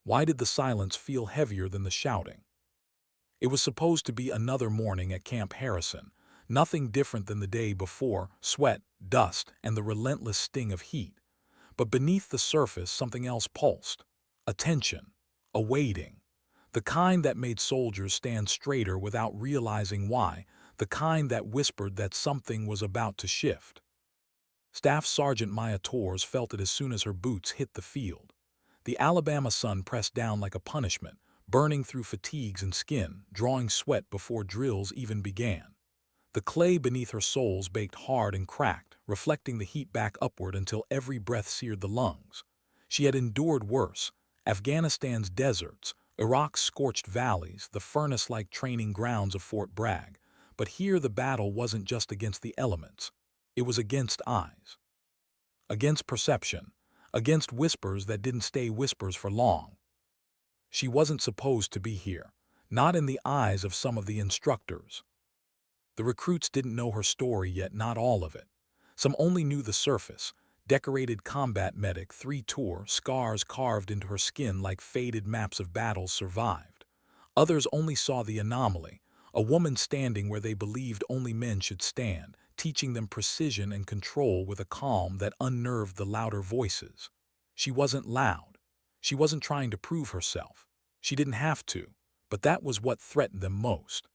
Why did the silence feel heavier than the shouting? It was supposed to be another morning at Camp Harrison, nothing different than the day before, sweat, dust, and the relentless sting of heat. But beneath the surface something else pulsed. A tension, a waiting. The kind that made soldiers stand straighter without realizing why, the kind that whispered that something was about to shift. Staff Sergeant Maya Torres felt it as soon as her boots hit the field. The Alabama sun pressed down like a punishment, burning through fatigues and skin, drawing sweat before drills even began. The clay beneath her soles baked hard and cracked, reflecting the heat back upward until every breath seared the lungs. She had endured worse: Afghanistan's deserts, Iraq's scorched valleys, the furnace-like training grounds of Fort Bragg. But here the battle wasn't just against the elements. It was against eyes, against perception, against whispers that didn't stay whispers for long. She wasn't supposed to be here, not in the eyes of some of the instructors. The recruits didn't know her story yet, not all of it. Some only knew the surface: decorated combat medic, 3 tour, scars carved into her skin like faded maps of battles survived. Others only saw the anomaly: a woman standing where they believed only men should stand, teaching them precision and control with a calm that unnerved the louder voices. She wasn't loud. She wasn't trying to prove herself. She didn't have to, but that was what threatened them most.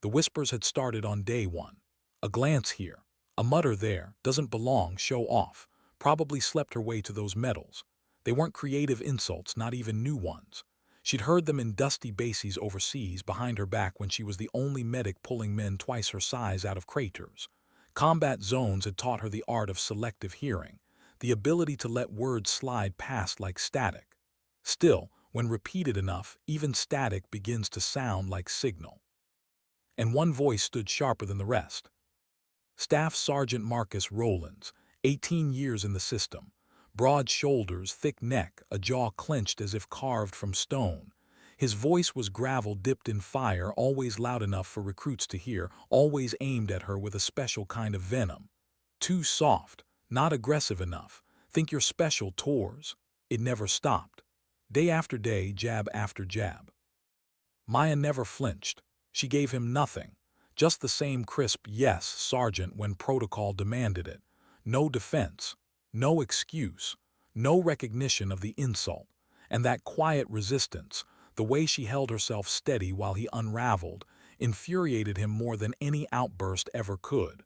The whispers had started on day one. A glance here, a mutter there, doesn't belong, show off, probably slept her way to those medals. They weren't creative insults, not even new ones. She'd heard them in dusty bases overseas behind her back when she was the only medic pulling men twice her size out of craters. Combat zones had taught her the art of selective hearing, the ability to let words slide past like static. Still, when repeated enough, even static begins to sound like signal. And one voice stood sharper than the rest. Staff Sergeant Marcus Rowlands, 18 years in the system. Broad shoulders, thick neck, a jaw clenched as if carved from stone. His voice was gravel dipped in fire, always loud enough for recruits to hear, always aimed at her with a special kind of venom. Too soft, not aggressive enough. Think you're special, Tours. It never stopped. Day after day, jab after jab. Maya never flinched. She gave him nothing, just the same crisp "yes, Sergeant" when protocol demanded it. No defense, no excuse, no recognition of the insult. And that quiet resistance, the way she held herself steady while he unraveled, infuriated him more than any outburst ever could.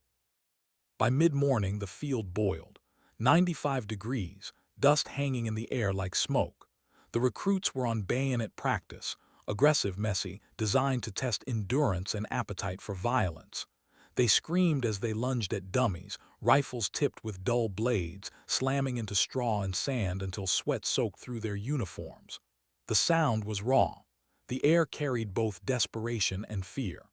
By mid-morning the field boiled. 95 degrees, dust hanging in the air like smoke. The recruits were on bayonet practice, aggressive, messy, designed to test endurance and appetite for violence. They screamed as they lunged at dummies, rifles tipped with dull blades, slamming into straw and sand until sweat soaked through their uniforms. The sound was raw. The air carried both desperation and fear.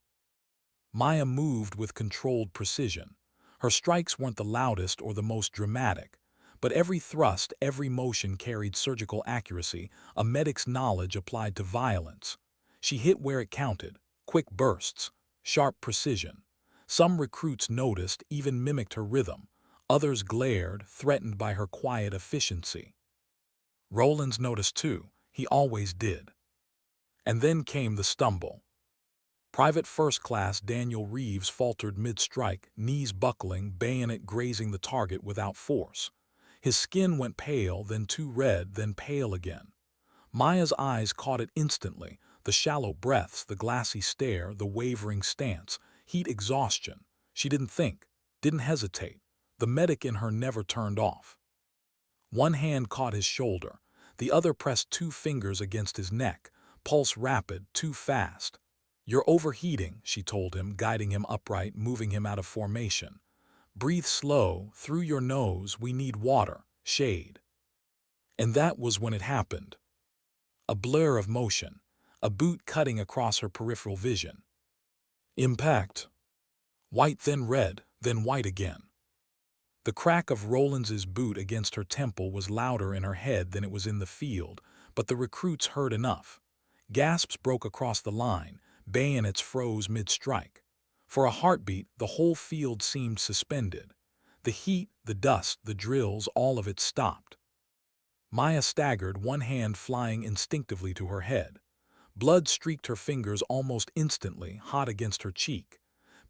Maya moved with controlled precision. Her strikes weren't the loudest or the most dramatic, but every thrust, every motion carried surgical accuracy, a medic's knowledge applied to violence. She hit where it counted: quick bursts, sharp precision. Some recruits noticed, even mimicked her rhythm. Others glared, threatened by her quiet efficiency. Rowlands noticed too. He always did. And then came the stumble. Private First Class Daniel Reeves faltered mid-strike, knees buckling, bayonet grazing the target without force. His skin went pale, then too red, then pale again. Maya's eyes caught it instantly: the shallow breaths, the glassy stare, the wavering stance. Heat exhaustion. She didn't think, didn't hesitate. The medic in her never turned off. One hand caught his shoulder. The other pressed 2 fingers against his neck. Pulse rapid, too fast. "You're overheating," she told him, guiding him upright, moving him out of formation. "Breathe slow, through your nose. We need water, shade." And that was when it happened. A blur of motion, a boot cutting across her peripheral vision. Impact. White, then red, then white again. The crack of Rowlands's boot against her temple was louder in her head than it was in the field, but the recruits heard enough. Gasps broke across the line, bayonets froze mid-strike. For a heartbeat, the whole field seemed suspended. The heat, the dust, the drills, all of it stopped. Maya staggered, one hand flying instinctively to her head. Blood streaked her fingers almost instantly, hot against her cheek.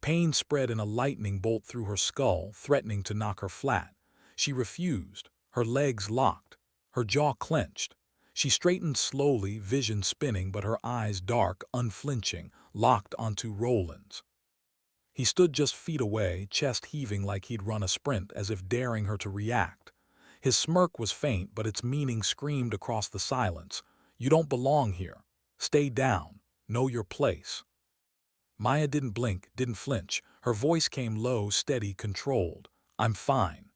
Pain spread in a lightning bolt through her skull, threatening to knock her flat. She refused, her legs locked, her jaw clenched. She straightened slowly, vision spinning, but her eyes dark, unflinching, locked onto Roland's. He stood just feet away, chest heaving like he'd run a sprint, as if daring her to react. His smirk was faint, but its meaning screamed across the silence. "You don't belong here. Stay down. Know your place." Maya didn't blink, didn't flinch. Her voice came low, steady, controlled. "I'm fine."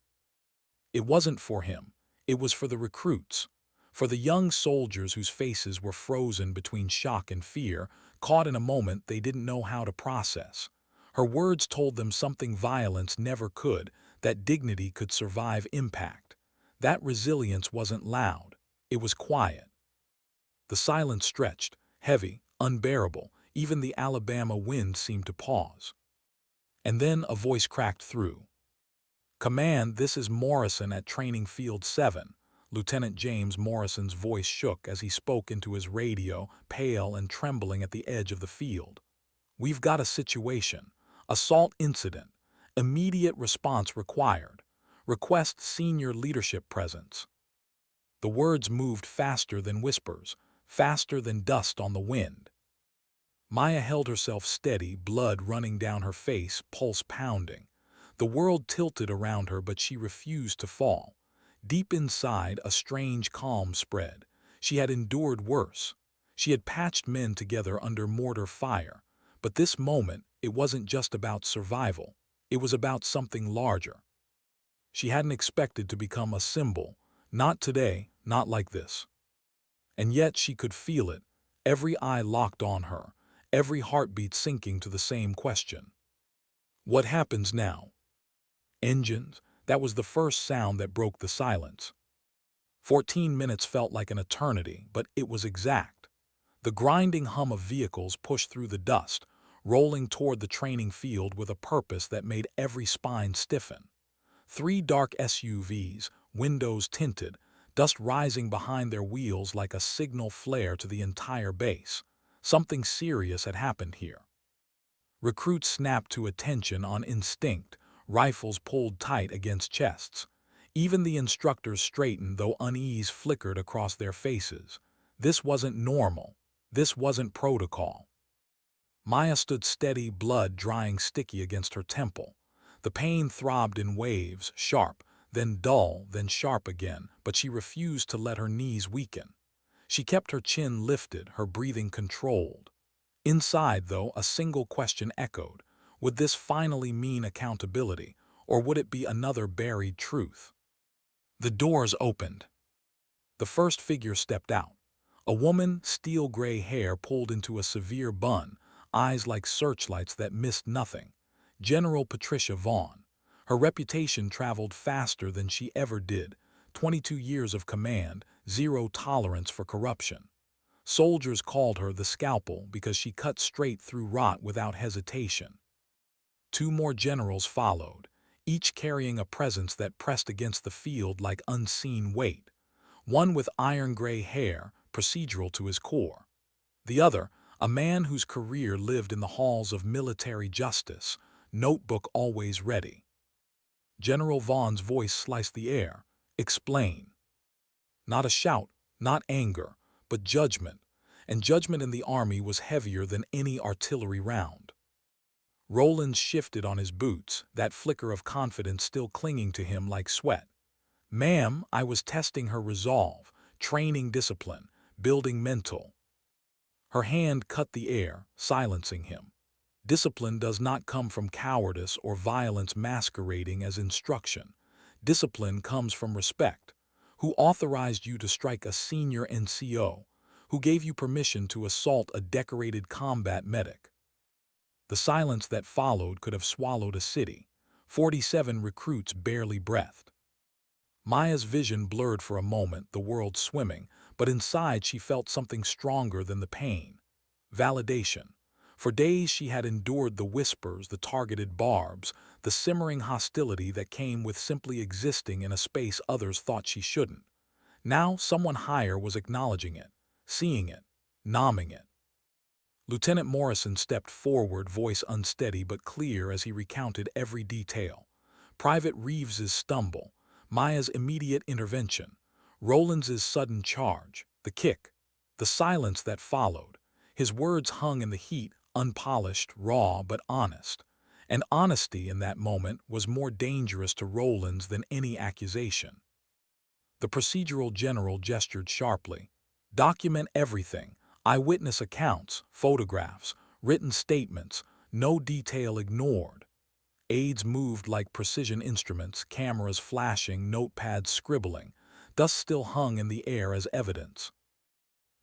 It wasn't for him. It was for the recruits. For the young soldiers whose faces were frozen between shock and fear, caught in a moment they didn't know how to process. Her words told them something violence never could, that dignity could survive impact. That resilience wasn't loud. It was quiet. The silence stretched, heavy, unbearable. Even the Alabama wind seemed to pause. And then a voice cracked through. "Command, this is Morrison at Training Field 7. Lieutenant James Morrison's voice shook as he spoke into his radio, pale and trembling at the edge of the field. "We've got a situation. Assault incident. Immediate response required. Request senior leadership presence." The words moved faster than whispers, faster than dust on the wind. Maya held herself steady, blood running down her face, pulse pounding. The world tilted around her, but she refused to fall. Deep inside, a strange calm spread. She had endured worse. She had patched men together under mortar fire. But this moment, it wasn't just about survival. It was about something larger. She hadn't expected to become a symbol. Not today, not like this. And yet she could feel it, every eye locked on her, every heartbeat sinking to the same question. What happens now? Engines? That was the first sound that broke the silence. 14 minutes felt like an eternity, but it was exact. The grinding hum of vehicles pushed through the dust, rolling toward the training field with a purpose that made every spine stiffen. 3 dark SUVs, windows tinted, dust rising behind their wheels like a signal flare to the entire base. Something serious had happened here. Recruits snapped to attention on instinct, rifles pulled tight against chests. Even the instructors straightened, though unease flickered across their faces. This wasn't normal. This wasn't protocol. Maya stood steady, blood drying sticky against her temple. The pain throbbed in waves, sharp, then dull, then sharp again, but she refused to let her knees weaken. She kept her chin lifted, her breathing controlled. Inside, though, a single question echoed. Would this finally mean accountability, or would it be another buried truth? The doors opened. The first figure stepped out. A woman, steel-gray hair pulled into a severe bun, eyes like searchlights that missed nothing. General Patricia Vaughn. Her reputation traveled faster than she ever did. 22 years of command, zero tolerance for corruption. Soldiers called her the scalpel because she cut straight through rot without hesitation. 2 more generals followed, each carrying a presence that pressed against the field like unseen weight. One with iron-gray hair, procedural to his core. The other, a man whose career lived in the halls of military justice, notebook always ready. General Vaughn's voice sliced the air. "Explain." Not a shout, not anger, but judgment. And judgment in the army was heavier than any artillery round. Roland shifted on his boots, that flicker of confidence still clinging to him like sweat. "Ma'am, I was testing her resolve, training discipline, building mental." Her hand cut the air, silencing him. Discipline does not come from cowardice or violence masquerading as instruction. Discipline comes from respect. Who authorized you to strike a senior NCO? Who gave you permission to assault a decorated combat medic? The silence that followed could have swallowed a city. 47 recruits barely breathed. Maya's vision blurred for a moment, the world swimming, but inside she felt something stronger than the pain. Validation. For days she had endured the whispers, the targeted barbs, the simmering hostility that came with simply existing in a space others thought she shouldn't. Now someone higher was acknowledging it, seeing it, nomming it. Lieutenant Morrison stepped forward, voice unsteady but clear as he recounted every detail. Private Reeves's stumble, Maya's immediate intervention, Rollins' sudden charge, the kick, the silence that followed. His words hung in the heat, unpolished, raw but honest. And honesty in that moment was more dangerous to Rollins than any accusation. The procedural general gestured sharply. Document everything. Eyewitness accounts, photographs, written statements, no detail ignored. Aides moved like precision instruments, cameras flashing, notepads scribbling. Dust still hung in the air as evidence.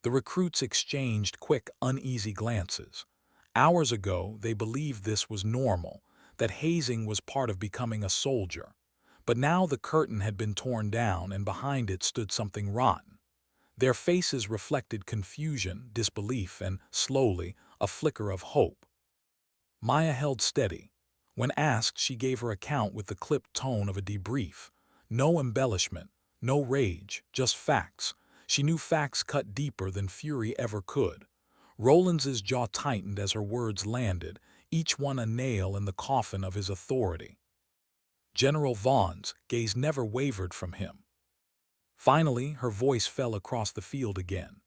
The recruits exchanged quick, uneasy glances. Hours ago, they believed this was normal, that hazing was part of becoming a soldier. But now the curtain had been torn down and behind it stood something rotten. Their faces reflected confusion, disbelief, and, slowly, a flicker of hope. Maya held steady. When asked, she gave her account with the clipped tone of a debrief. No embellishment, no rage, just facts. She knew facts cut deeper than fury ever could. Rollins' jaw tightened as her words landed, each one a nail in the coffin of his authority. General Vaughan's gaze never wavered from him. Finally, her voice fell across the field again.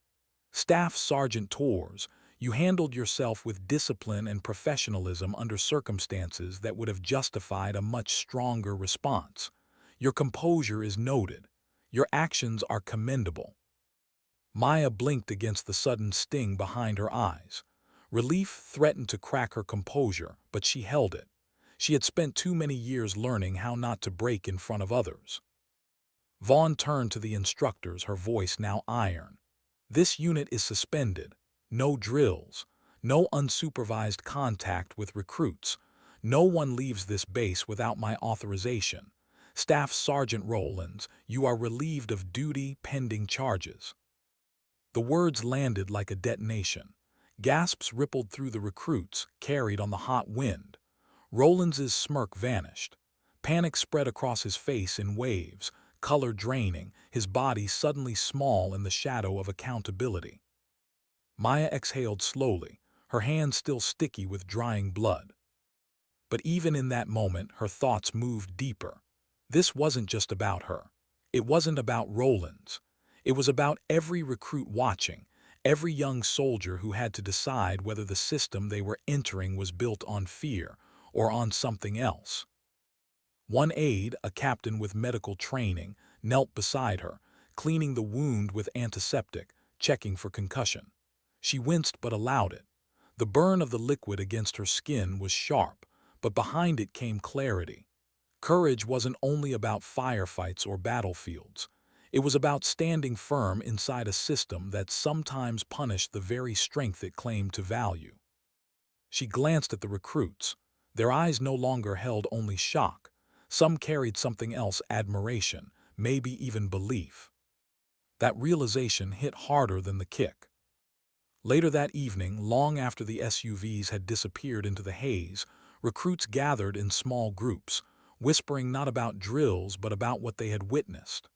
Staff Sergeant Torres, you handled yourself with discipline and professionalism under circumstances that would have justified a much stronger response. Your composure is noted. Your actions are commendable. Maya blinked against the sudden sting behind her eyes. Relief threatened to crack her composure, but she held it. She had spent too many years learning how not to break in front of others. Vaughn turned to the instructors, her voice now iron. This unit is suspended. No drills. No unsupervised contact with recruits. No one leaves this base without my authorization. Staff Sergeant Rollins, you are relieved of duty pending charges. The words landed like a detonation. Gasps rippled through the recruits, carried on the hot wind. Rollins' smirk vanished. Panic spread across his face in waves, color draining, his body suddenly small in the shadow of accountability. Maya exhaled slowly, her hands still sticky with drying blood. But even in that moment, her thoughts moved deeper. This wasn't just about her. It wasn't about Rollins. It was about every recruit watching, every young soldier who had to decide whether the system they were entering was built on fear or on something else. One aide, a captain with medical training, knelt beside her, cleaning the wound with antiseptic, checking for concussion. She winced but allowed it. The burn of the liquid against her skin was sharp, but behind it came clarity. Courage wasn't only about firefights or battlefields. It was about standing firm inside a system that sometimes punished the very strength it claimed to value. She glanced at the recruits. Their eyes no longer held only shock. Some carried something else, admiration, maybe even belief. That realization hit harder than the kick. Later that evening, long after the SUVs had disappeared into the haze, recruits gathered in small groups, whispering not about drills but about what they had witnessed.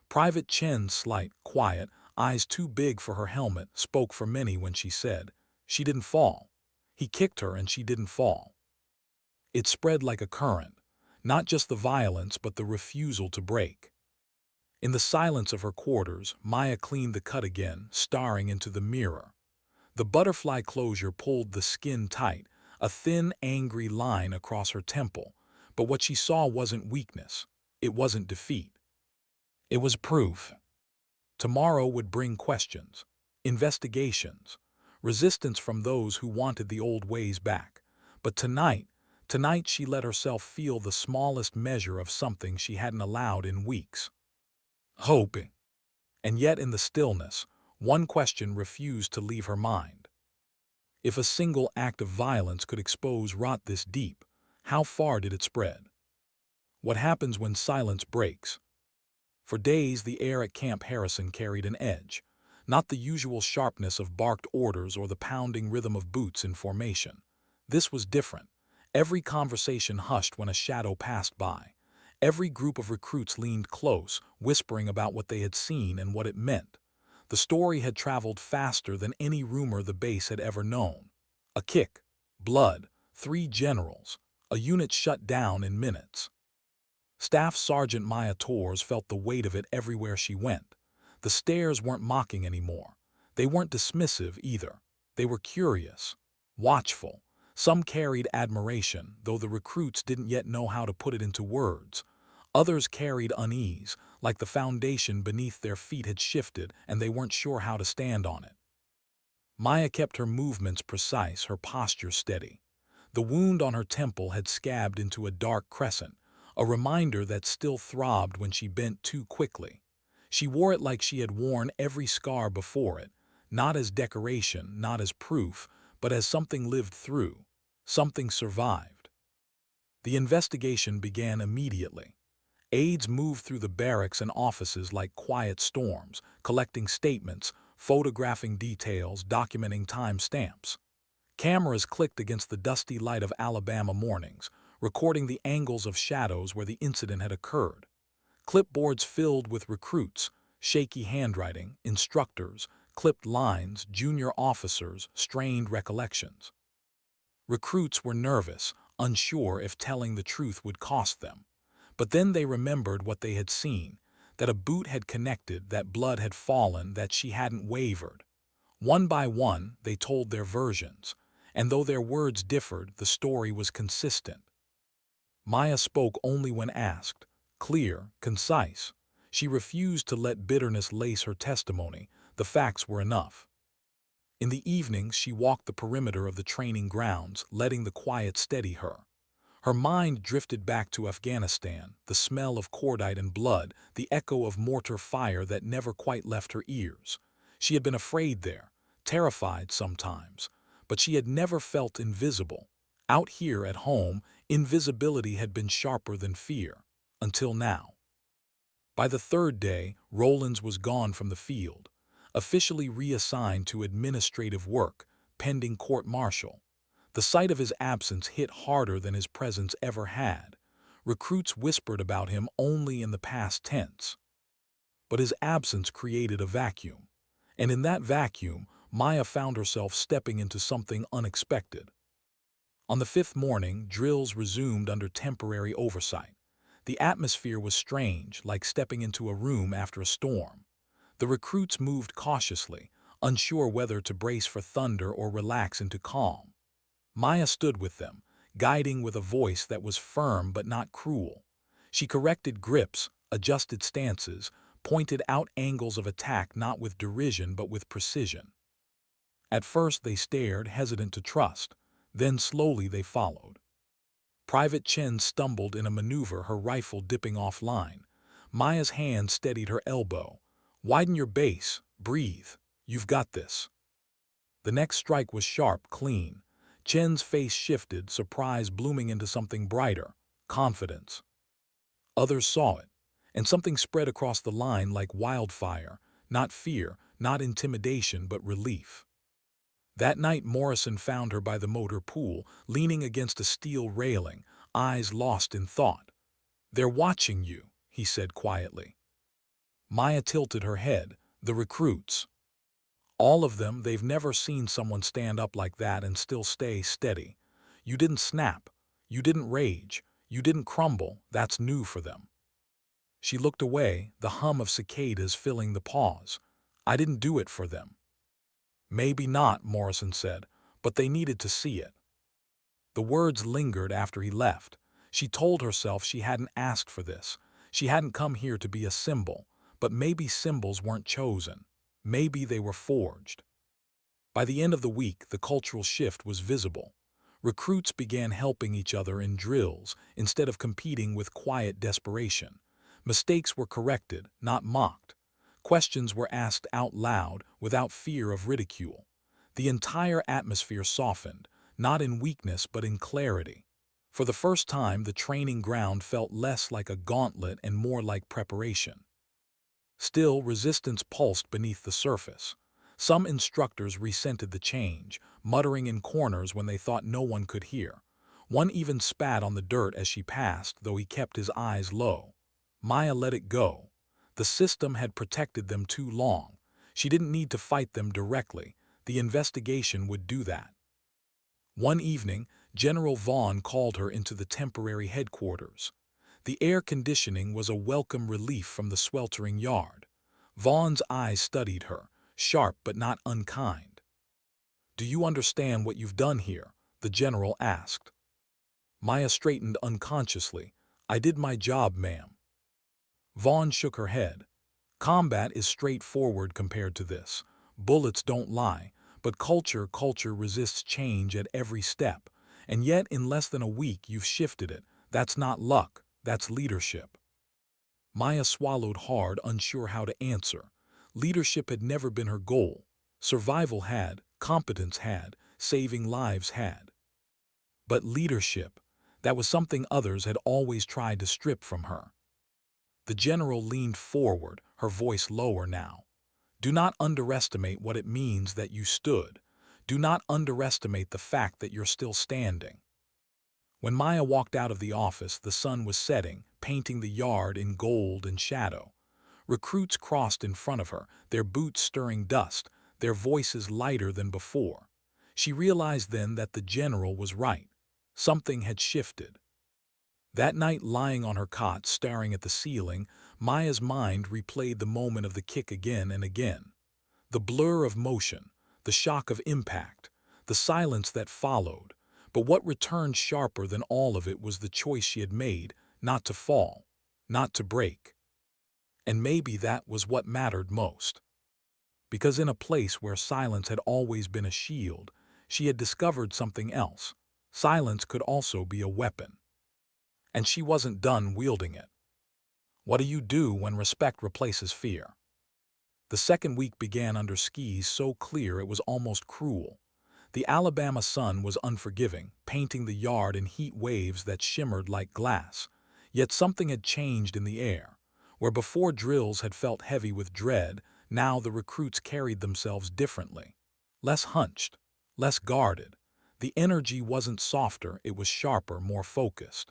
Private Chen's slight, quiet, eyes too big for her helmet, spoke for many when she said, "She didn't fall. He kicked her and she didn't fall." It spread like a current, not just the violence but the refusal to break. In the silence of her quarters, Maya cleaned the cut again, staring into the mirror. The butterfly closure pulled the skin tight, a thin, angry line across her temple, but what she saw wasn't weakness. It wasn't defeat. It was proof. Tomorrow would bring questions, investigations, resistance from those who wanted the old ways back. But tonight she let herself feel the smallest measure of something she hadn't allowed in weeks. Hope. And yet in the stillness, one question refused to leave her mind. If a single act of violence could expose rot this deep, how far did it spread? What happens when silence breaks? For days, the air at Camp Harrison carried an edge, not the usual sharpness of barked orders or the pounding rhythm of boots in formation. This was different. Every conversation hushed when a shadow passed by. Every group of recruits leaned close, whispering about what they had seen and what it meant. The story had traveled faster than any rumor the base had ever known. A kick, blood, 3 generals, a unit shut down in minutes. Staff Sergeant Maya Torres felt the weight of it everywhere she went. The stares weren't mocking anymore. They weren't dismissive either. They were curious, watchful. Some carried admiration, though the recruits didn't yet know how to put it into words. Others carried unease, like the foundation beneath their feet had shifted and they weren't sure how to stand on it. Maya kept her movements precise, her posture steady. The wound on her temple had scabbed into a dark crescent, a reminder that still throbbed when she bent too quickly. She wore it like she had worn every scar before it, not as decoration, not as proof, but as something lived through, something survived. The investigation began immediately. Aides moved through the barracks and offices like quiet storms, collecting statements, photographing details, documenting timestamps. Cameras clicked against the dusty light of Alabama mornings, recording the angles of shadows where the incident had occurred. Clipboards filled with recruits, shaky handwriting, instructors, clipped lines, junior officers, strained recollections. Recruits were nervous, unsure if telling the truth would cost them. But then they remembered what they had seen, that a boot had connected, that blood had fallen, that she hadn't wavered. One by one, they told their versions, and though their words differed, the story was consistent. Maya spoke only when asked, clear, concise. She refused to let bitterness lace her testimony. The facts were enough. In the evenings, she walked the perimeter of the training grounds, letting the quiet steady her. Her mind drifted back to Afghanistan, the smell of cordite and blood, the echo of mortar fire that never quite left her ears. She had been afraid there, terrified sometimes, but she had never felt invisible. Out here at home, invisibility had been sharper than fear, until now. By the third day, Rollins was gone from the field, officially reassigned to administrative work, pending court-martial. The sight of his absence hit harder than his presence ever had. Recruits whispered about him only in the past tense. But his absence created a vacuum. And in that vacuum, Maya found herself stepping into something unexpected. On the 5th morning, drills resumed under temporary oversight. The atmosphere was strange, like stepping into a room after a storm. The recruits moved cautiously, unsure whether to brace for thunder or relax into calm. Maya stood with them, guiding with a voice that was firm but not cruel. She corrected grips, adjusted stances, pointed out angles of attack not with derision but with precision. At first they stared, hesitant to trust. Then slowly they followed. Private Chen stumbled in a maneuver, her rifle dipping offline. Maya's hand steadied her elbow. "Widen your base. Breathe. You've got this." The next strike was sharp, clean. Chen's face shifted, surprise blooming into something brighter, confidence. Others saw it, and something spread across the line like wildfire, not fear, not intimidation, but relief. That night Morrison found her by the motor pool, leaning against a steel railing, eyes lost in thought. "They're watching you," he said quietly. Maya tilted her head. "The recruits. All of them. They've never seen someone stand up like that and still stay steady. You didn't snap. You didn't rage. You didn't crumble. That's new for them." She looked away, the hum of cicadas filling the pause. "I didn't do it for them." "Maybe not," Morrison said, "but they needed to see it." The words lingered after he left. She told herself she hadn't asked for this. She hadn't come here to be a symbol, but maybe symbols weren't chosen. Maybe they were forged. By the end of the week, the cultural shift was visible. Recruits began helping each other in drills instead of competing with quiet desperation. Mistakes were corrected, not mocked. Questions were asked out loud without fear of ridicule. The entire atmosphere softened, not in weakness but in clarity. For the first time, the training ground felt less like a gauntlet and more like preparation. Still, resistance pulsed beneath the surface. Some instructors resented the change, muttering in corners when they thought no one could hear. One even spat on the dirt as she passed, though he kept his eyes low. Maya let it go. The system had protected them too long. She didn't need to fight them directly. The investigation would do that. One evening, General Vaughn called her into the temporary headquarters. The air conditioning was a welcome relief from the sweltering yard. Vaughn's eyes studied her, sharp but not unkind. "Do you understand what you've done here?" the general asked. Maya straightened unconsciously. "I did my job, ma'am." Vaughn shook her head. "Combat is straightforward compared to this. Bullets don't lie, but culture resists change at every step. And yet in less than a week you've shifted it. That's not luck, that's leadership." Maya swallowed hard, unsure how to answer. Leadership had never been her goal. Survival had, competence had, saving lives had. But leadership, that was something others had always tried to strip from her. The general leaned forward, her voice lower now. "Do not underestimate what it means that you stood. Do not underestimate the fact that you're still standing." When Maya walked out of the office, the sun was setting, painting the yard in gold and shadow. Recruits crossed in front of her, their boots stirring dust, their voices lighter than before. She realized then that the general was right. Something had shifted. That night, lying on her cot, staring at the ceiling, Maya's mind replayed the moment of the kick again and again. The blur of motion, the shock of impact, the silence that followed. But what returned sharper than all of it was the choice she had made, not to fall, not to break. And maybe that was what mattered most. Because in a place where silence had always been a shield, she had discovered something else. Silence could also be a weapon. And she wasn't done wielding it. What do you do when respect replaces fear? The second week began under skies so clear it was almost cruel. The Alabama sun was unforgiving, painting the yard in heat waves that shimmered like glass. Yet something had changed in the air. Where before drills had felt heavy with dread, now the recruits carried themselves differently. Less hunched, less guarded. The energy wasn't softer, it was sharper, more focused.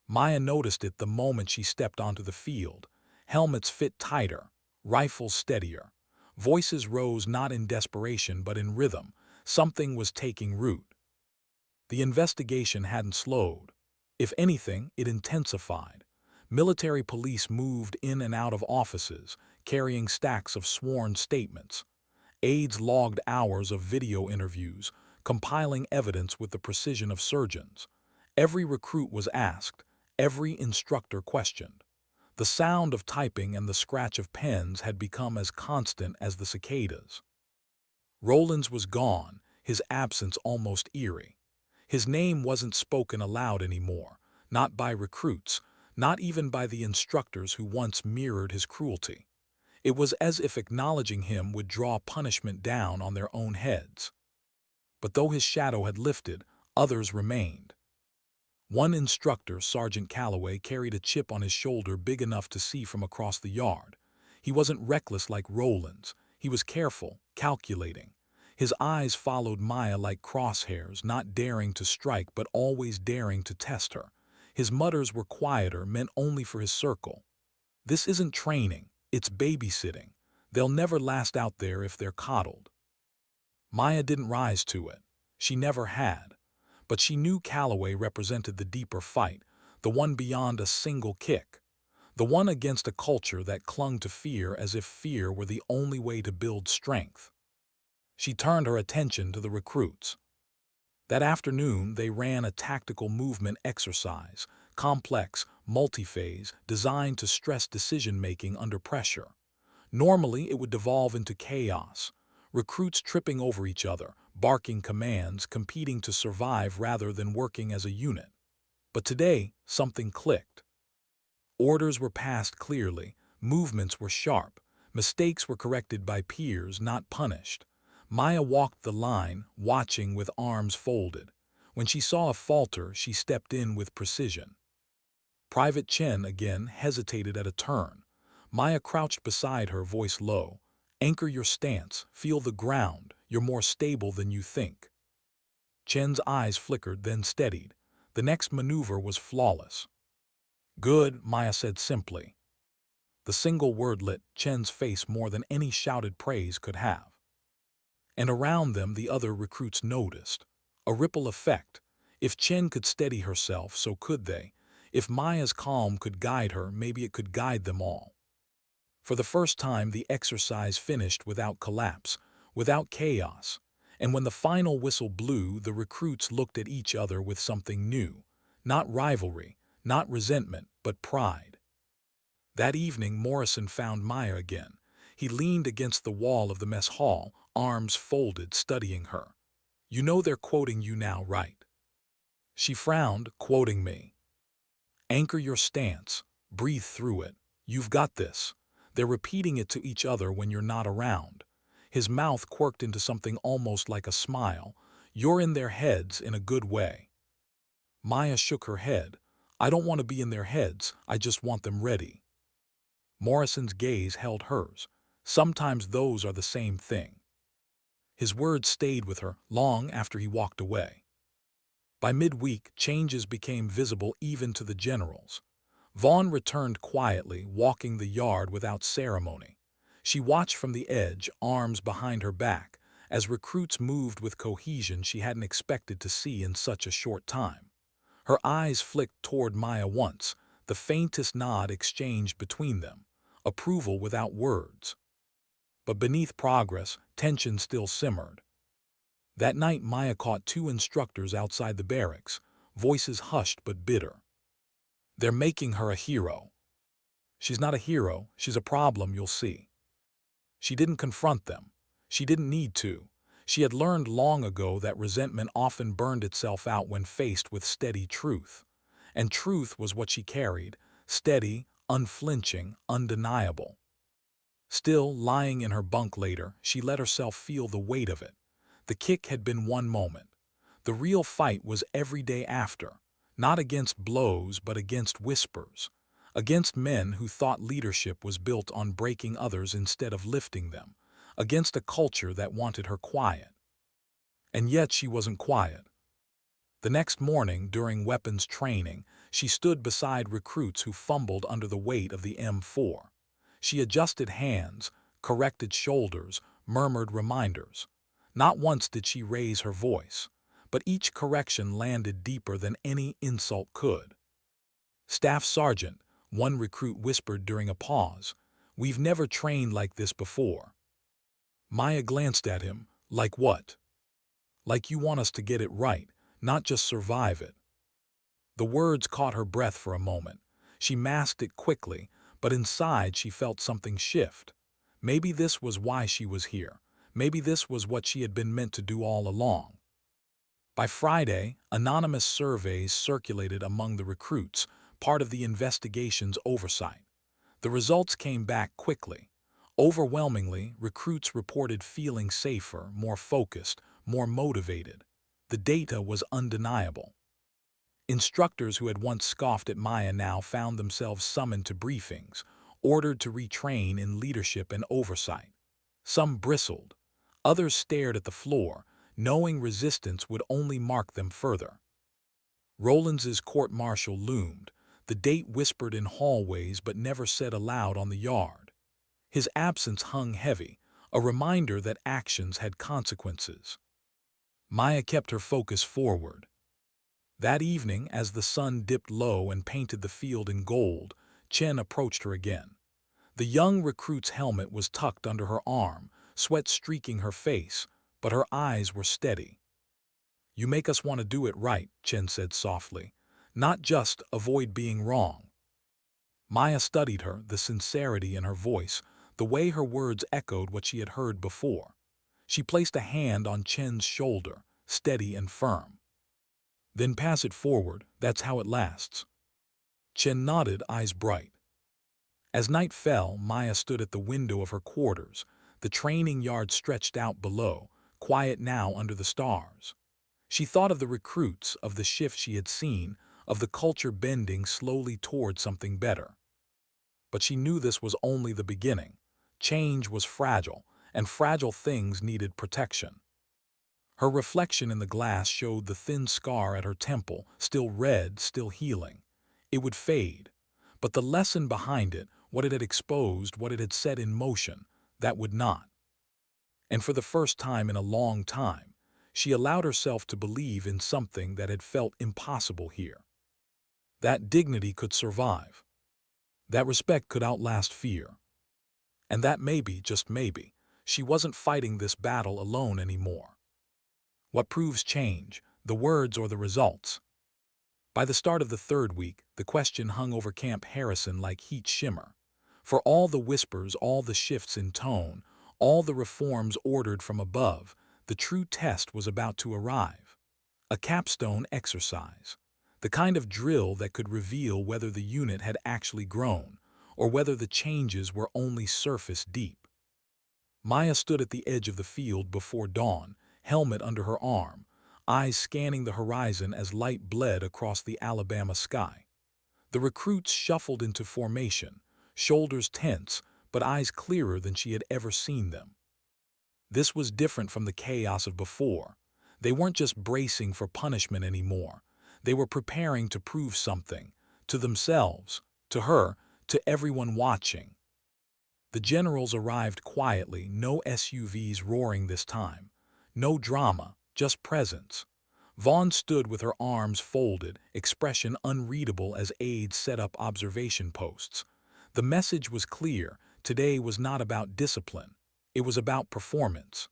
Maya noticed it the moment she stepped onto the field. Helmets fit tighter, rifles steadier. Voices rose not in desperation but in rhythm. Something was taking root. The investigation hadn't slowed. If anything, it intensified. Military police moved in and out of offices, carrying stacks of sworn statements. Aides logged hours of video interviews, compiling evidence with the precision of surgeons. Every recruit was asked, every instructor questioned. The sound of typing and the scratch of pens had become as constant as the cicadas. Rollins was gone, his absence almost eerie. His name wasn't spoken aloud anymore, not by recruits, not even by the instructors who once mirrored his cruelty. It was as if acknowledging him would draw punishment down on their own heads. But though his shadow had lifted, others remained. One instructor, Sergeant Calloway, carried a chip on his shoulder big enough to see from across the yard. He wasn't reckless like Rollins. He was careful, calculating. His eyes followed Maya like crosshairs, not daring to strike but always daring to test her. His mutters were quieter, meant only for his circle. "This isn't training, it's babysitting. They'll never last out there if they're coddled." Maya didn't rise to it. She never had. But she knew Calloway represented the deeper fight, the one beyond a single kick. The one against a culture that clung to fear as if fear were the only way to build strength. She turned her attention to the recruits. That afternoon, they ran a tactical movement exercise, complex, multi-phase, designed to stress decision-making under pressure. Normally, it would devolve into chaos. Recruits tripping over each other, barking commands, competing to survive rather than working as a unit. But today, something clicked. Orders were passed clearly, movements were sharp, mistakes were corrected by peers, not punished. Maya walked the line, watching with arms folded. When she saw a falter, she stepped in with precision. Private Chen again hesitated at a turn. Maya crouched beside her, voice low. "Anchor your stance, feel the ground, you're more stable than you think." Chen's eyes flickered, then steadied. The next maneuver was flawless. "Good," Maya said simply. The single word lit Chen's face more than any shouted praise could have. And around them the other recruits noticed. A ripple effect. If Chen could steady herself, so could they. If Maya's calm could guide her, maybe it could guide them all. For the first time, the exercise finished without collapse, without chaos. And when the final whistle blew, the recruits looked at each other with something new. Not rivalry, not resentment, but pride. That evening, Morrison found Maya again. He leaned against the wall of the mess hall, arms folded, studying her. "You know they're quoting you now, right?" She frowned. "Quoting me?" "Anchor your stance. Breathe through it. You've got this." They're repeating it to each other when you're not around. His mouth quirked into something almost like a smile. "You're in their heads in a good way." Maya shook her head. "I don't want to be in their heads, I just want them ready." Morrison's gaze held hers. "Sometimes those are the same thing." His words stayed with her long after he walked away. By midweek, changes became visible even to the generals. Vaughn returned quietly, walking the yard without ceremony. She watched from the edge, arms behind her back, as recruits moved with cohesion she hadn't expected to see in such a short time. Her eyes flicked toward Maya once, the faintest nod exchanged between them, approval without words. But beneath progress, tension still simmered. That night Maya caught two instructors outside the barracks, voices hushed but bitter. "They're making her a hero." "She's not a hero, she's a problem, you'll see." She didn't confront them. She didn't need to. She had learned long ago that resentment often burned itself out when faced with steady truth. And truth was what she carried, steady, unflinching, undeniable. Still, lying in her bunk later, she let herself feel the weight of it. The kick had been one moment. The real fight was every day after, not against blows but against whispers, against men who thought leadership was built on breaking others instead of lifting them, against a culture that wanted her quiet. And yet she wasn't quiet. The next morning, during weapons training, she stood beside recruits who fumbled under the weight of the M4. She adjusted hands, corrected shoulders, murmured reminders. Not once did she raise her voice, but each correction landed deeper than any insult could. "Staff Sergeant," one recruit whispered during a pause, "we've never trained like this before." Maya glanced at him. "Like what?" "Like you want us to get it right, not just survive it." The words caught her breath for a moment. She masked it quickly, but inside she felt something shift. Maybe this was why she was here. Maybe this was what she had been meant to do all along. By Friday, anonymous surveys circulated among the recruits, part of the investigation's oversight. The results came back quickly. Overwhelmingly, recruits reported feeling safer, more focused, more motivated. The data was undeniable. Instructors who had once scoffed at Maya now found themselves summoned to briefings, ordered to retrain in leadership and oversight. Some bristled. Others stared at the floor, knowing resistance would only mark them further. Rollins' court-martial loomed, the date whispered in hallways but never said aloud on the yard. His absence hung heavy, a reminder that actions had consequences. Maya kept her focus forward. That evening, as the sun dipped low and painted the field in gold, Chen approached her again. The young recruit's helmet was tucked under her arm, sweat streaking her face, but her eyes were steady. "You make us want to do it right," Chen said softly. "Not just avoid being wrong." Maya studied her, the sincerity in her voice, the way her words echoed what she had heard before. She placed a hand on Chen's shoulder, steady and firm. "Then pass it forward, that's how it lasts." Chen nodded, eyes bright. As night fell, Maya stood at the window of her quarters. The training yard stretched out below, quiet now under the stars. She thought of the recruits, of the shift she had seen, of the culture bending slowly toward something better. But she knew this was only the beginning. Change was fragile, and fragile things needed protection. Her reflection in the glass showed the thin scar at her temple, still red, still healing. It would fade. But the lesson behind it, what it had exposed, what it had set in motion, that would not. And for the first time in a long time, she allowed herself to believe in something that had felt impossible here. That dignity could survive. That respect could outlast fear. And that maybe, just maybe, she wasn't fighting this battle alone anymore. What proves change, the words or the results? By the start of the third week, the question hung over Camp Harrison like heat shimmer. For all the whispers, all the shifts in tone, all the reforms ordered from above, the true test was about to arrive. A capstone exercise. The kind of drill that could reveal whether the unit had actually grown, or whether the changes were only surface deep. Maya stood at the edge of the field before dawn, helmet under her arm, eyes scanning the horizon as light bled across the Alabama sky. The recruits shuffled into formation, shoulders tense, but eyes clearer than she had ever seen them. This was different from the chaos of before. They weren't just bracing for punishment anymore. They were preparing to prove something, to themselves, to her, to everyone watching. The generals arrived quietly, no SUVs roaring this time. No drama, just presence. Vaughn stood with her arms folded, expression unreadable as aides set up observation posts. The message was clear. Today was not about discipline. It was about performance.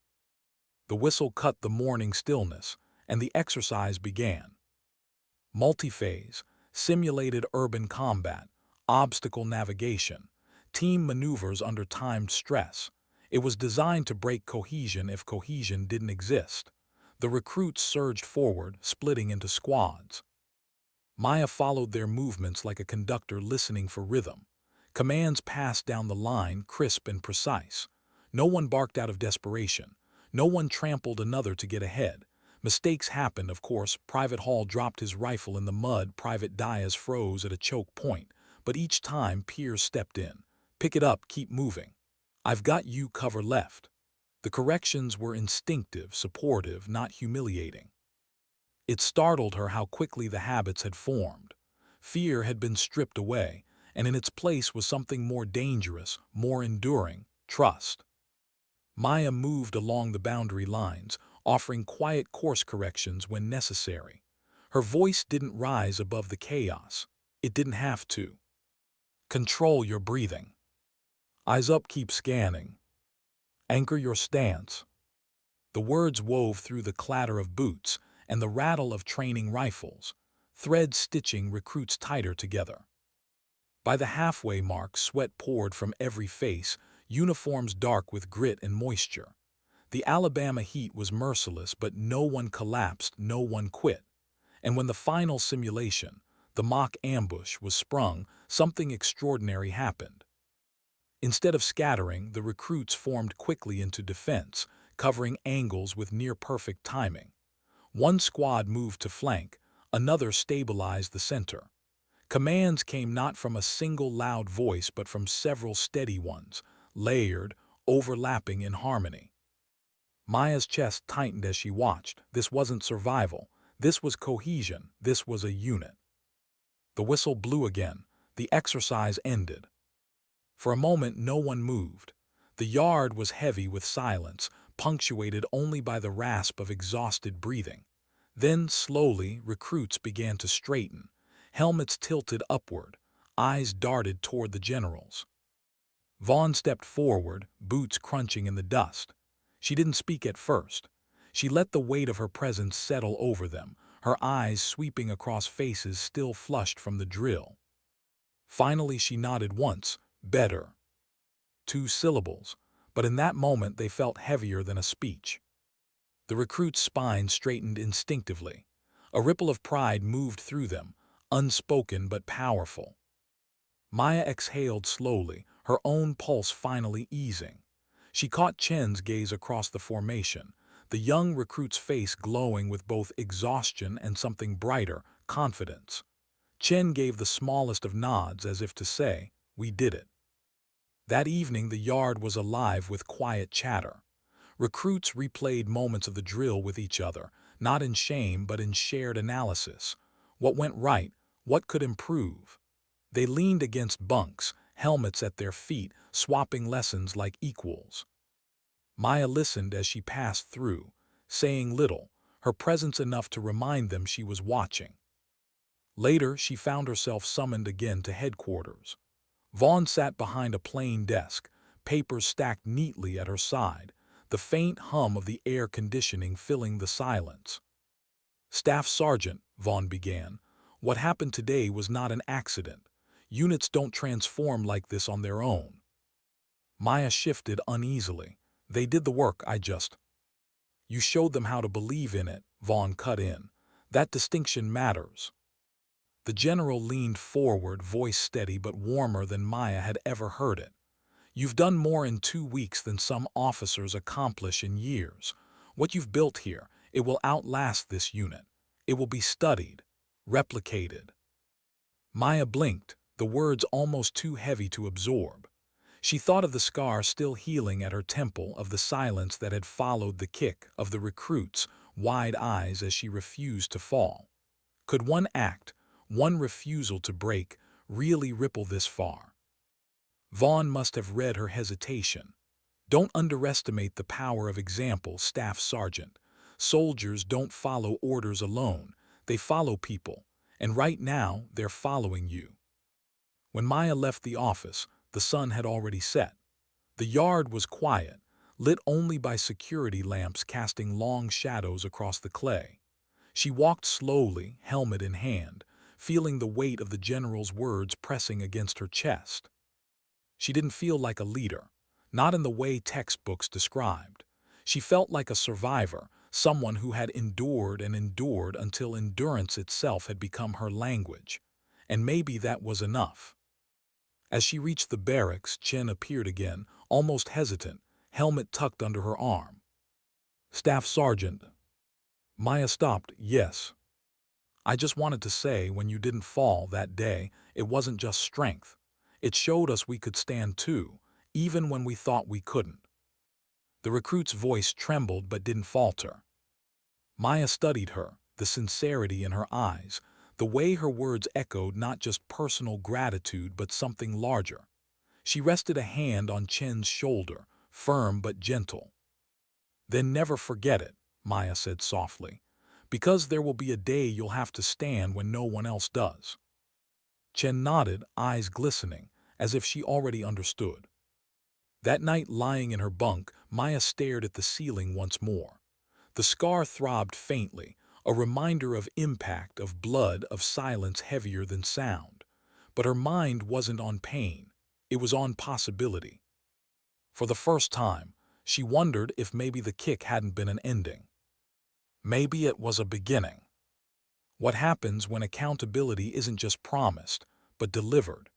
The whistle cut the morning stillness, and the exercise began. Multi-phase, simulated urban combat, obstacle navigation, team maneuvers under timed stress. It was designed to break cohesion if cohesion didn't exist. The recruits surged forward, splitting into squads. Maya followed their movements like a conductor listening for rhythm. Commands passed down the line, crisp and precise. No one barked out of desperation. No one trampled another to get ahead. Mistakes happened, of course. Private Hall dropped his rifle in the mud. Private Diaz froze at a choke point. But each time, Piers stepped in. Pick it up, keep moving. I've got you, cover left. The corrections were instinctive, supportive, not humiliating. It startled her how quickly the habits had formed. Fear had been stripped away, and in its place was something more dangerous, more enduring: trust. Maya moved along the boundary lines, offering quiet course corrections when necessary. Her voice didn't rise above the chaos. It didn't have to. Control your breathing. Eyes up, keep scanning. Anchor your stance. The words wove through the clatter of boots and the rattle of training rifles, threads stitching recruits tighter together. By the halfway mark, sweat poured from every face, uniforms dark with grit and moisture. The Alabama heat was merciless, but no one collapsed, no one quit. And when the final simulation, the mock ambush, was sprung, something extraordinary happened. Instead of scattering, the recruits formed quickly into defense, covering angles with near-perfect timing. One squad moved to flank, another stabilized the center. Commands came not from a single loud voice but from several steady ones, layered, overlapping in harmony. Maya's chest tightened as she watched. This wasn't survival. This was cohesion. This was a unit. The whistle blew again. The exercise ended. For a moment no one moved. The yard was heavy with silence, punctuated only by the rasp of exhausted breathing. Then, slowly, recruits began to straighten. Helmets tilted upward. Eyes darted toward the generals. Vaughn stepped forward, boots crunching in the dust. She didn't speak at first. She let the weight of her presence settle over them, her eyes sweeping across faces still flushed from the drill. Finally she nodded once. Better. 2 syllables, but in that moment they felt heavier than a speech. The recruit's spine straightened instinctively. A ripple of pride moved through them, unspoken but powerful. Maya exhaled slowly, her own pulse finally easing. She caught Chen's gaze across the formation, the young recruit's face glowing with both exhaustion and something brighter, confidence. Chen gave the smallest of nods as if to say, "We did it." That evening the yard was alive with quiet chatter. Recruits replayed moments of the drill with each other, not in shame but in shared analysis. What went right? What could improve? They leaned against bunks, helmets at their feet, swapping lessons like equals. Maya listened as she passed through, saying little, her presence enough to remind them she was watching. Later, she found herself summoned again to headquarters. Vaughn sat behind a plain desk, papers stacked neatly at her side, the faint hum of the air conditioning filling the silence. "Staff Sergeant," Vaughn began, "what happened today was not an accident. Units don't transform like this on their own." Maya shifted uneasily. "They did the work, I just—" "You showed them how to believe in it," Vaughn cut in. "That distinction matters." The general leaned forward, voice steady but warmer than Maya had ever heard it. "You've done more in 2 weeks than some officers accomplish in years. What you've built here, it will outlast this unit. It will be studied, replicated." Maya blinked, the words almost too heavy to absorb. She thought of the scar still healing at her temple, of the silence that had followed the kick, of the recruits' wide eyes as she refused to fall. Could one act, one refusal to break, really ripple this far? Vaughn must have read her hesitation. "Don't underestimate the power of example, Staff Sergeant. Soldiers don't follow orders alone. They follow people. And right now, they're following you." When Maya left the office, the sun had already set. The yard was quiet, lit only by security lamps casting long shadows across the clay. She walked slowly, helmet in hand, feeling the weight of the general's words pressing against her chest. She didn't feel like a leader, not in the way textbooks described. She felt like a survivor, someone who had endured and endured until endurance itself had become her language. And maybe that was enough. As she reached the barracks, Chen appeared again, almost hesitant, helmet tucked under her arm. "Staff Sergeant." Maya stopped. "Yes. I just wanted to say, when you didn't fall that day, it wasn't just strength. It showed us we could stand too, even when we thought we couldn't." The recruit's voice trembled but didn't falter. Maya studied her, the sincerity in her eyes, the way her words echoed not just personal gratitude but something larger. She rested a hand on Chen's shoulder, firm but gentle. "Then never forget it," Maya said softly, "because there will be a day you'll have to stand when no one else does." Chen nodded, eyes glistening, as if she already understood. That night, lying in her bunk, Maya stared at the ceiling once more. The scar throbbed faintly, a reminder of impact, of blood, of silence heavier than sound. But her mind wasn't on pain. It was on possibility. For the first time, she wondered if maybe the kick hadn't been an ending. Maybe it was a beginning. What happens when accountability isn't just promised, but delivered?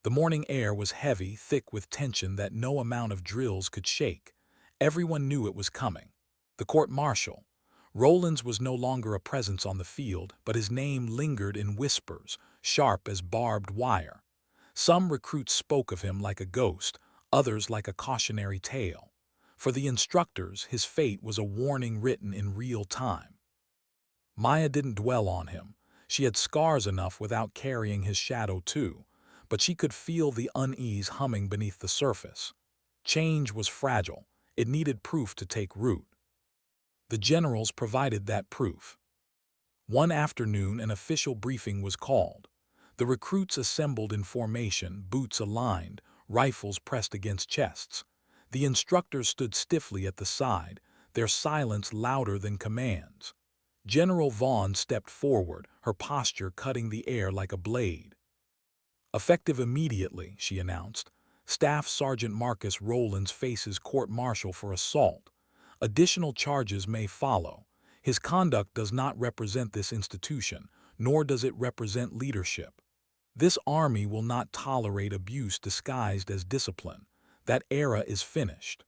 The morning air was heavy, thick with tension that no amount of drills could shake. Everyone knew it was coming. The court-martial. Rollins was no longer a presence on the field, but his name lingered in whispers, sharp as barbed wire. Some recruits spoke of him like a ghost, others like a cautionary tale. For the instructors, his fate was a warning written in real time. Maya didn't dwell on him. She had scars enough without carrying his shadow too, but she could feel the unease humming beneath the surface. Change was fragile. It needed proof to take root. The generals provided that proof. One afternoon, an official briefing was called. The recruits assembled in formation, boots aligned, rifles pressed against chests. The instructors stood stiffly at the side, their silence louder than commands. General Vaughn stepped forward, her posture cutting the air like a blade. "Effective immediately," she announced. "Staff Sergeant Marcus Rollins faces court-martial for assault. Additional charges may follow. His conduct does not represent this institution, nor does it represent leadership. This army will not tolerate abuse disguised as discipline. That era is finished."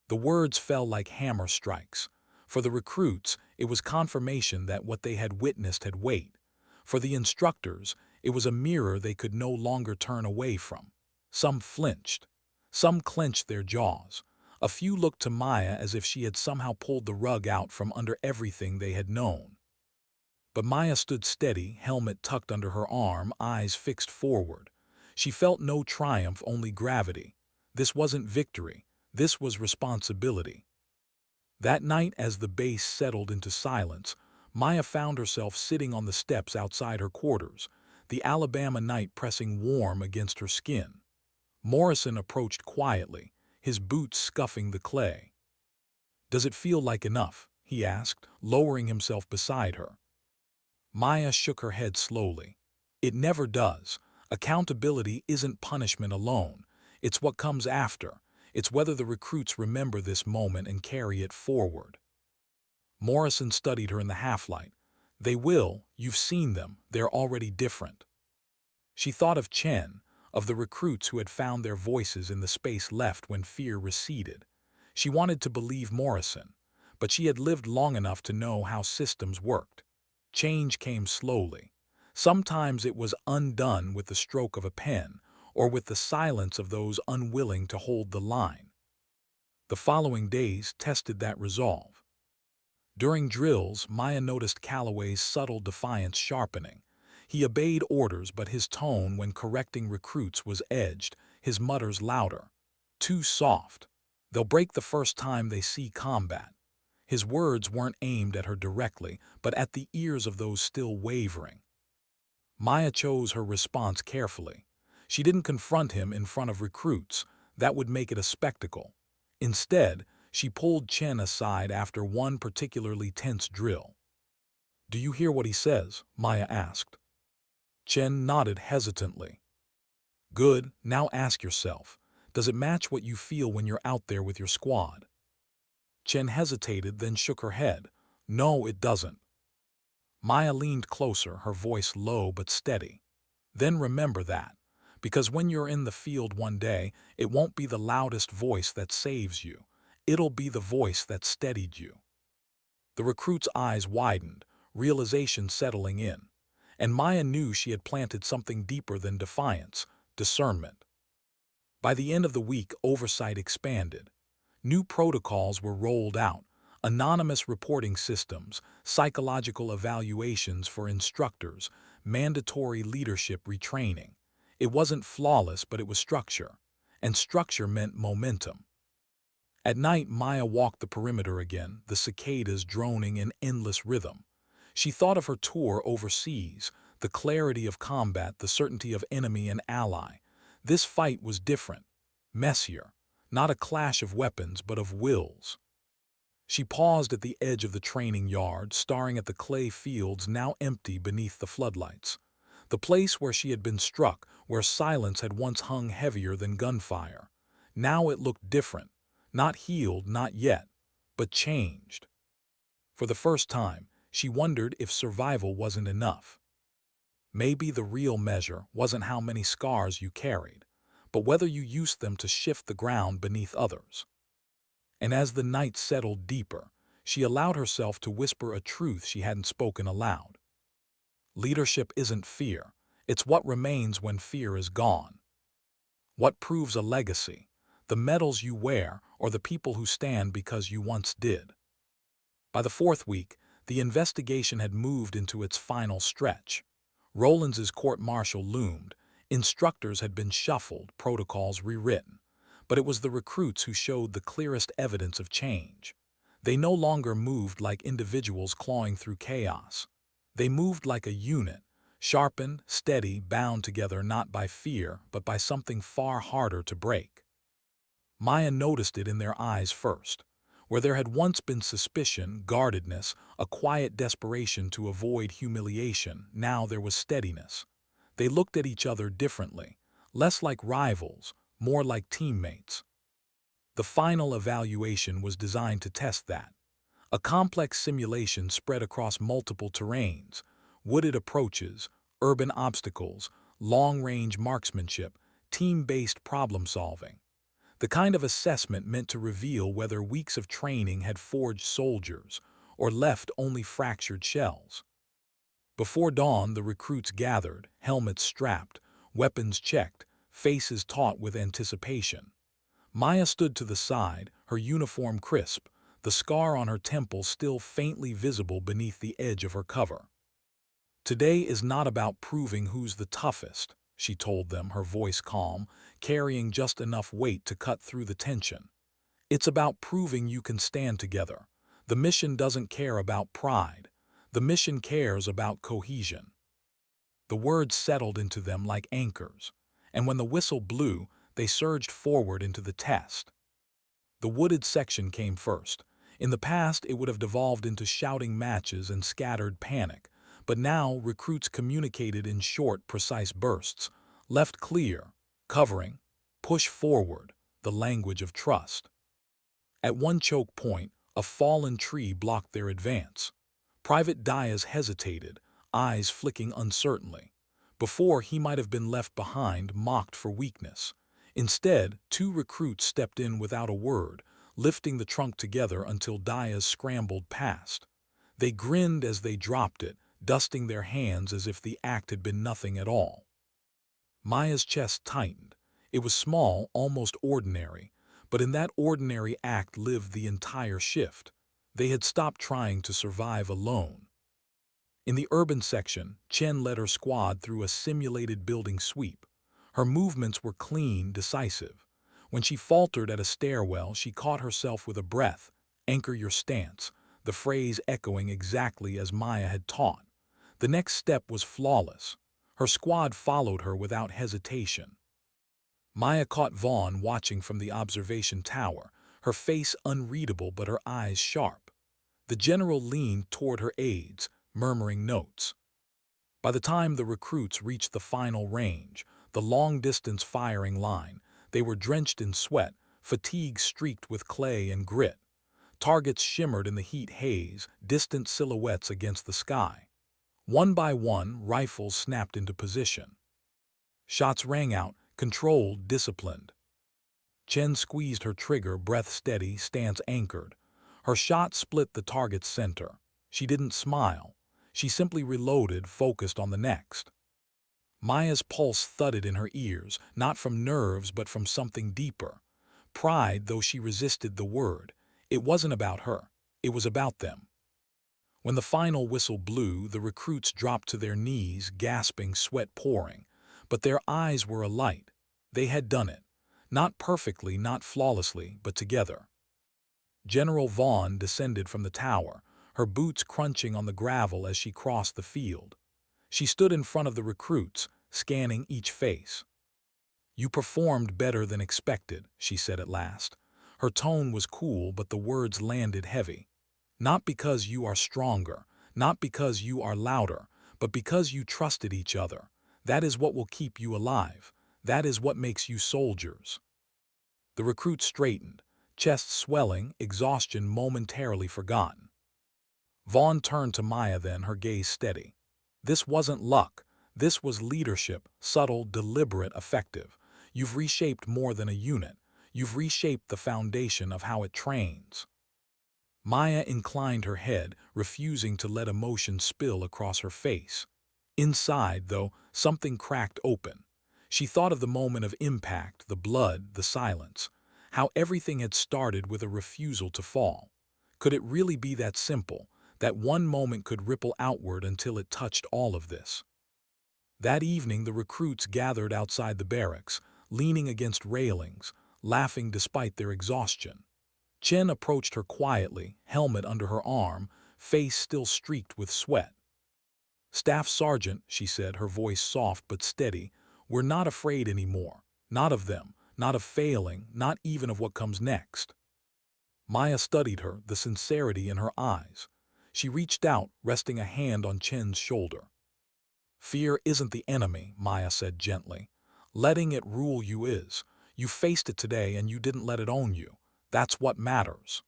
The words fell like hammer strikes. For the recruits, it was confirmation that what they had witnessed had weight. For the instructors, it was a mirror they could no longer turn away from. Some flinched. Some clenched their jaws. A few looked to Maya as if she had somehow pulled the rug out from under everything they had known. But Maya stood steady, helmet tucked under her arm, eyes fixed forward. She felt no triumph, only gravity. This wasn't victory. This was responsibility. That night, as the base settled into silence, Maya found herself sitting on the steps outside her quarters, the Alabama night pressing warm against her skin. Morrison approached quietly, his boots scuffing the clay. "Does it feel like enough?" he asked, lowering himself beside her. Maya shook her head slowly. "It never does. Accountability isn't punishment alone. It's what comes after. It's whether the recruits remember this moment and carry it forward." Morrison studied her in the half-light. "They will. You've seen them. They're already different." She thought of Chen, of the recruits who had found their voices in the space left when fear receded. She wanted to believe Morrison, but she had lived long enough to know how systems worked. Change came slowly. Sometimes it was undone with the stroke of a pen, or with the silence of those unwilling to hold the line. The following days tested that resolve. During drills, Maya noticed Calloway's subtle defiance sharpening. He obeyed orders, but his tone when correcting recruits was edged, his mutters louder. "Too soft. They'll break the first time they see combat." His words weren't aimed at her directly, but at the ears of those still wavering. Maya chose her response carefully. She didn't confront him in front of recruits. That would make it a spectacle. Instead, she pulled Chen aside after one particularly tense drill. "Do you hear what he says?" Maya asked. Chen nodded hesitantly. "Good, now ask yourself, does it match what you feel when you're out there with your squad?" Chen hesitated, then shook her head. "No, it doesn't." Maya leaned closer, her voice low but steady. "Then remember that, because when you're in the field one day, it won't be the loudest voice that saves you. It'll be the voice that steadied you." The recruit's eyes widened, realization settling in. And Maya knew she had planted something deeper than defiance, discernment. By the end of the week, oversight expanded. New protocols were rolled out, anonymous reporting systems, psychological evaluations for instructors, mandatory leadership retraining. It wasn't flawless, but it was structure. And structure meant momentum. At night, Maya walked the perimeter again, the cicadas droning in endless rhythm. She thought of her tour overseas, the clarity of combat, the certainty of enemy and ally. This fight was different, messier, not a clash of weapons but of wills. She paused at the edge of the training yard, staring at the clay fields now empty beneath the floodlights. The place where she had been struck, where silence had once hung heavier than gunfire. Now it looked different, not healed, not yet, but changed. For the first time, she wondered if survival wasn't enough. Maybe the real measure wasn't how many scars you carried, but whether you used them to shift the ground beneath others. And as the night settled deeper, she allowed herself to whisper a truth she hadn't spoken aloud. Leadership isn't fear. It's what remains when fear is gone. What proves a legacy? The medals you wear or the people who stand because you once did? By the fourth week, the investigation had moved into its final stretch. Rollins' court-martial loomed. Instructors had been shuffled, protocols rewritten. But it was the recruits who showed the clearest evidence of change. They no longer moved like individuals clawing through chaos. They moved like a unit, sharpened, steady, bound together not by fear, but by something far harder to break. Maya noticed it in their eyes first. Where there had once been suspicion, guardedness, a quiet desperation to avoid humiliation, now there was steadiness. They looked at each other differently, less like rivals, more like teammates. The final evaluation was designed to test that. A complex simulation spread across multiple terrains, wooded approaches, urban obstacles, long-range marksmanship, team-based problem-solving. The kind of assessment meant to reveal whether weeks of training had forged soldiers or left only fractured shells. Before dawn, the recruits gathered, helmets strapped, weapons checked, faces taut with anticipation. Maya stood to the side, her uniform crisp, the scar on her temple still faintly visible beneath the edge of her cover. "Today is not about proving who's the toughest," she told them, her voice calm, carrying just enough weight to cut through the tension. "It's about proving you can stand together. The mission doesn't care about pride. The mission cares about cohesion." The words settled into them like anchors, and when the whistle blew, they surged forward into the test. The wooded section came first. In the past, it would have devolved into shouting matches and scattered panic, but now recruits communicated in short, precise bursts: left clear, covering, push forward, the language of trust. At one choke point, a fallen tree blocked their advance. Private Diaz hesitated, eyes flicking uncertainly. Before, he might have been left behind, mocked for weakness. Instead, two recruits stepped in without a word, lifting the trunk together until Diaz scrambled past. They grinned as they dropped it, dusting their hands as if the act had been nothing at all. Maya's chest tightened. It was small, almost ordinary, but in that ordinary act lived the entire shift. They had stopped trying to survive alone. In the urban section, Chen led her squad through a simulated building sweep. Her movements were clean, decisive. When she faltered at a stairwell, she caught herself with a breath. "Anchor your stance," the phrase echoing exactly as Maya had taught. The next step was flawless. Her squad followed her without hesitation. Maya caught Vaughn watching from the observation tower, her face unreadable but her eyes sharp. The general leaned toward her aides, murmuring notes. By the time the recruits reached the final range, the long-distance firing line, they were drenched in sweat, fatigue streaked with clay and grit. Targets shimmered in the heat haze, distant silhouettes against the sky. One by one, rifles snapped into position. Shots rang out, controlled, disciplined. Chen squeezed her trigger, breath steady, stance anchored. Her shot split the target's center. She didn't smile. She simply reloaded, focused on the next. Maya's pulse thudded in her ears, not from nerves but from something deeper. Pride, though she resisted the word. It wasn't about her. It was about them. When the final whistle blew, the recruits dropped to their knees, gasping, sweat pouring. But their eyes were alight. They had done it. Not perfectly, not flawlessly, but together. General Vaughn descended from the tower, her boots crunching on the gravel as she crossed the field. She stood in front of the recruits, scanning each face. "You performed better than expected," she said at last. Her tone was cool, but the words landed heavy. "Not because you are stronger, not because you are louder, but because you trusted each other. That is what will keep you alive. That is what makes you soldiers." The recruit straightened, chest swelling, exhaustion momentarily forgotten. Vaughn turned to Maya then, her gaze steady. "This wasn't luck. This was leadership, subtle, deliberate, effective. You've reshaped more than a unit. You've reshaped the foundation of how it trains." Maya inclined her head, refusing to let emotion spill across her face. Inside, though, something cracked open. She thought of the moment of impact, the blood, the silence. How everything had started with a refusal to fall. Could it really be that simple, that one moment could ripple outward until it touched all of this? That evening the recruits gathered outside the barracks, leaning against railings, laughing despite their exhaustion. Chen approached her quietly, helmet under her arm, face still streaked with sweat. "Staff Sergeant," she said, her voice soft but steady, "we're not afraid anymore. Not of them, not of failing, not even of what comes next." Maya studied her, the sincerity in her eyes. She reached out, resting a hand on Chen's shoulder. "Fear isn't the enemy," Maya said gently. "Letting it rule you is. You faced it today and you didn't let it own you. That's what matters."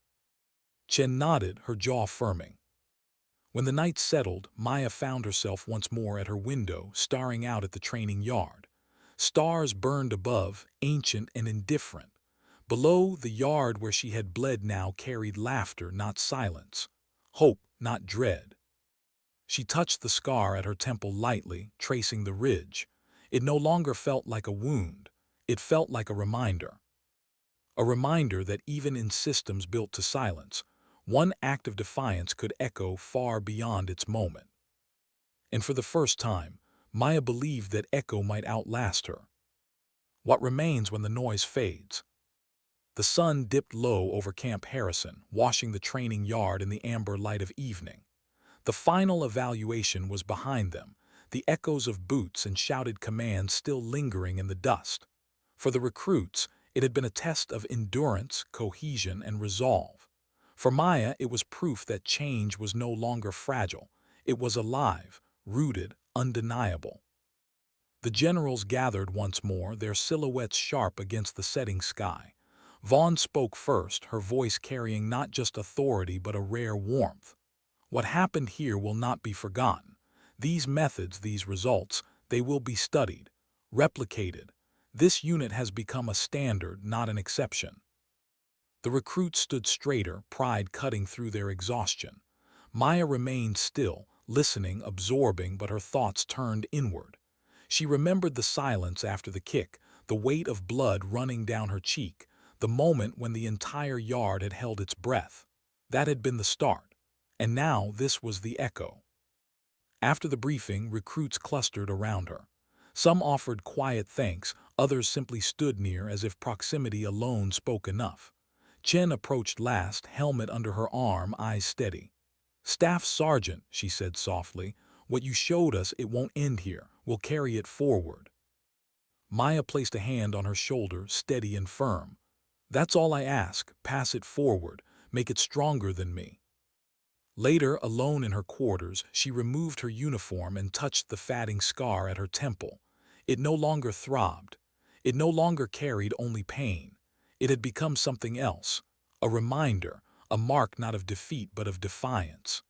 Chen nodded, her jaw firming. When the night settled, Maya found herself once more at her window, staring out at the training yard. Stars burned above, ancient and indifferent. Below, the yard where she had bled now carried laughter, not silence. Hope, not dread. She touched the scar at her temple lightly, tracing the ridge. It no longer felt like a wound. It felt like a reminder. a reminder that even in systems built to silence, one act of defiance could echo far beyond its moment. And for the first time, Maya believed that echo might outlast her. What remains when the noise fades? The sun dipped low over Camp Harrison, washing the training yard in the amber light of evening. The final evaluation was behind them, the echoes of boots and shouted commands still lingering in the dust. For the recruits, it had been a test of endurance, cohesion, and resolve. For Maya, it was proof that change was no longer fragile. It was alive, rooted, undeniable. The generals gathered once more, their silhouettes sharp against the setting sky. Vaughn spoke first, her voice carrying not just authority but a rare warmth. What happened here will not be forgotten. These methods, these results, they will be studied, replicated. This unit has become a standard, not an exception. The recruits stood straighter, pride cutting through their exhaustion. Maya remained still, listening, absorbing, but her thoughts turned inward. She remembered the silence after the kick, the weight of blood running down her cheek, the moment when the entire yard had held its breath. That had been the start. And now this was the echo. After the briefing, recruits clustered around her. Some offered quiet thanks, others simply stood near as if proximity alone spoke enough. Chen approached last, helmet under her arm, eyes steady. "Staff Sergeant," she said softly, "what you showed us, it won't end here. We'll carry it forward." Maya placed a hand on her shoulder, steady and firm. "That's all I ask. Pass it forward. Make it stronger than me." Later, alone in her quarters, she removed her uniform and touched the fatting scar at her temple. It no longer throbbed. It no longer carried only pain. It had become something else, a reminder, a mark not of defeat but of defiance.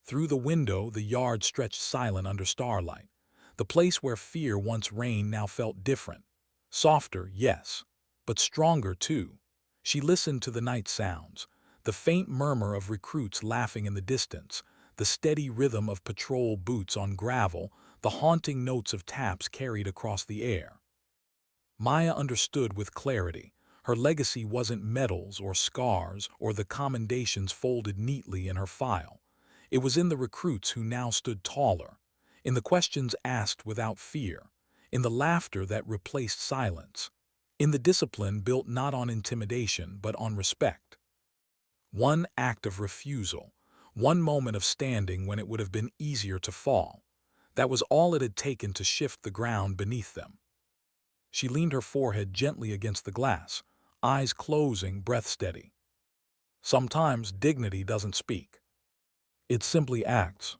Through the window, the yard stretched silent under starlight. The place where fear once reigned now felt different. Softer, yes, but stronger too. She listened to the night sounds, the faint murmur of recruits laughing in the distance, the steady rhythm of patrol boots on gravel, the haunting notes of taps carried across the air. Maya understood with clarity. Her legacy wasn't medals or scars or the commendations folded neatly in her file. It was in the recruits who now stood taller, in the questions asked without fear, in the laughter that replaced silence, in the discipline built not on intimidation but on respect. One act of refusal, one moment of standing when it would have been easier to fall. That was all it had taken to shift the ground beneath them. She leaned her forehead gently against the glass, eyes closing, breath steady. Sometimes dignity doesn't speak. It simply acts.